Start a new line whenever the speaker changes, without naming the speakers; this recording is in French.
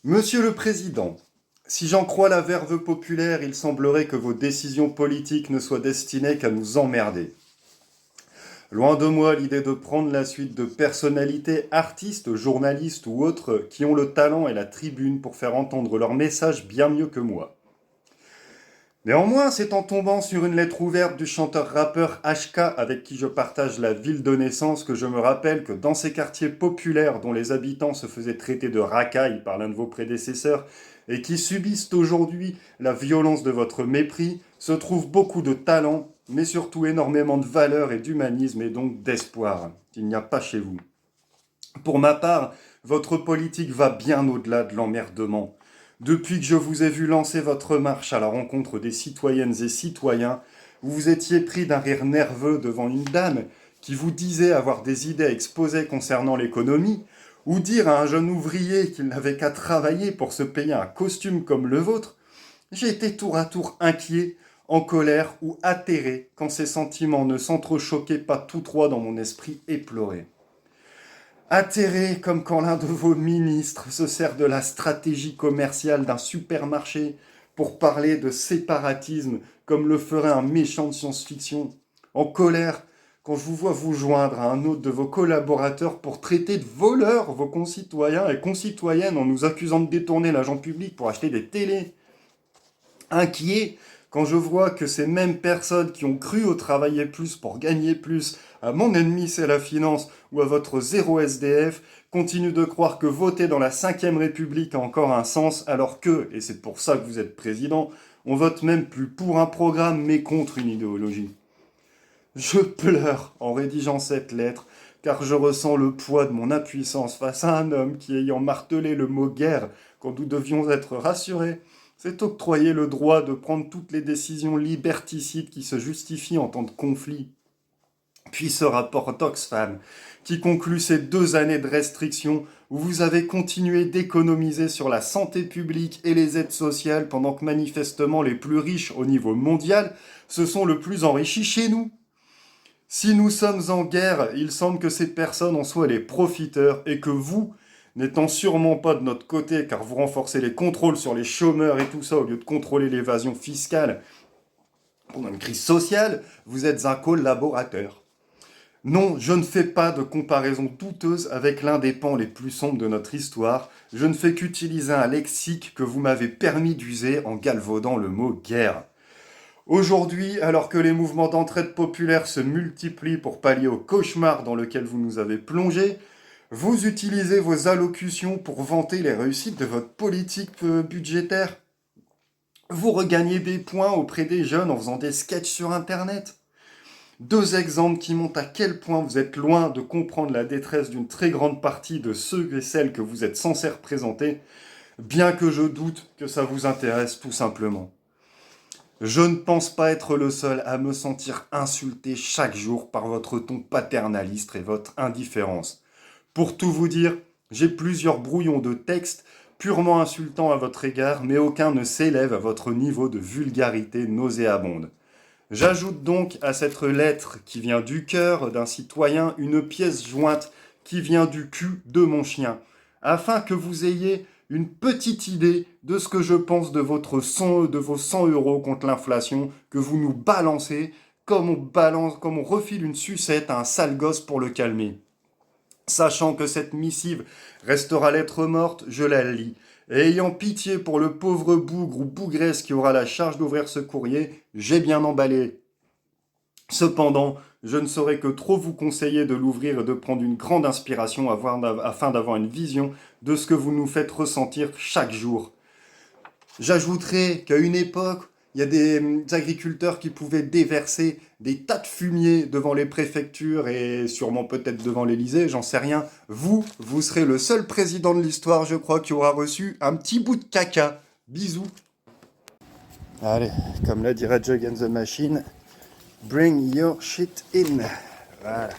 Monsieur le Président, si j'en crois la verve populaire, il semblerait que vos décisions politiques ne soient destinées qu'à nous emmerder. Loin de moi l'idée de prendre la suite de personnalités, artistes, journalistes ou autres qui ont le talent et la tribune pour faire entendre leur message bien mieux que moi. Néanmoins, c'est en tombant sur une lettre ouverte du chanteur-rappeur HK avec qui je partage la ville de naissance que je me rappelle que dans ces quartiers populaires dont les habitants se faisaient traiter de racailles par l'un de vos prédécesseurs et qui subissent aujourd'hui la violence de votre mépris, se trouve beaucoup de talent, mais surtout énormément de valeur et d'humanisme et donc d'espoir qu'il n'y a pas chez vous. Pour ma part, votre politique va bien au-delà de l'emmerdement. Depuis que je vous ai vu lancer votre marche à la rencontre des citoyennes et citoyens, vous vous étiez pris d'un rire nerveux devant une dame qui vous disait avoir des idées à exposer concernant l'économie, ou dire à un jeune ouvrier qu'il n'avait qu'à travailler pour se payer un costume comme le vôtre. J'ai été tour à tour inquiet, en colère ou atterré quand ces sentiments ne s'entrechoquaient pas tous trois dans mon esprit éploré. Atterré comme quand l'un de vos ministres se sert de la stratégie commerciale d'un supermarché pour parler de séparatisme comme le ferait un méchant de science-fiction. En colère quand je vous vois vous joindre à un autre de vos collaborateurs pour traiter de voleurs vos concitoyens et concitoyennes en nous accusant de détourner l'argent public pour acheter des télés. Inquiet quand je vois que ces mêmes personnes qui ont cru au travailler plus pour gagner plus, à mon ennemi c'est la finance ou à votre zéro SDF, continuent de croire que voter dans la 5ème République a encore un sens alors que, et c'est pour ça que vous êtes président, on vote même plus pour un programme mais contre une idéologie. Je pleure en rédigeant cette lettre car je ressens le poids de mon impuissance face à un homme qui, ayant martelé le mot guerre quand nous devions être rassurés, s'est octroyé le droit de prendre toutes les décisions liberticides qui se justifient en temps de conflit. Puis ce rapport d'Oxfam, qui conclut ces 2 années de restrictions où vous avez continué d'économiser sur la santé publique et les aides sociales pendant que manifestement les plus riches au niveau mondial se sont le plus enrichis chez nous. Si nous sommes en guerre, il semble que ces personnes en soient les profiteurs et que vous, n'étant sûrement pas de notre côté car vous renforcez les contrôles sur les chômeurs et tout ça au lieu de contrôler l'évasion fiscale pendant une crise sociale, vous êtes un collaborateur. Non, je ne fais pas de comparaison douteuse avec l'un des pans les plus sombres de notre histoire, je ne fais qu'utiliser un lexique que vous m'avez permis d'user en galvaudant le mot guerre. Aujourd'hui, alors que les mouvements d'entraide populaire se multiplient pour pallier au cauchemar dans lequel vous nous avez plongés, vous utilisez vos allocutions pour vanter les réussites de votre politique budgétaire. Vous regagnez des points auprès des jeunes en faisant des sketchs sur Internet. 2 exemples qui montrent à quel point vous êtes loin de comprendre la détresse d'une très grande partie de ceux et celles que vous êtes censés représenter, bien que je doute que ça vous intéresse tout simplement. Je ne pense pas être le seul à me sentir insulté chaque jour par votre ton paternaliste et votre indifférence. Pour tout vous dire, j'ai plusieurs brouillons de textes purement insultants à votre égard, mais aucun ne s'élève à votre niveau de vulgarité nauséabonde. J'ajoute donc à cette lettre qui vient du cœur d'un citoyen une pièce jointe qui vient du cul de mon chien, afin que vous ayez une petite idée de ce que je pense de vos 100 euros contre l'inflation que vous nous balancez comme on refile une sucette à un sale gosse pour le calmer. Sachant que cette missive restera lettre morte, je la lis. Et ayant pitié pour le pauvre bougre ou bougresse qui aura la charge d'ouvrir ce courrier, j'ai bien emballé. Cependant, je ne saurais que trop vous conseiller de l'ouvrir et de prendre une grande inspiration afin d'avoir une vision de ce que vous nous faites ressentir chaque jour. J'ajouterai qu'à une époque, il y a des agriculteurs qui pouvaient déverser des tas de fumier devant les préfectures et sûrement peut-être devant l'Élysée, j'en sais rien. Vous serez le seul président de l'histoire, je crois, qui aura reçu un petit bout de caca. Bisous. Allez, comme l'a dit Rage Against the Machine, bring your shit in. Voilà.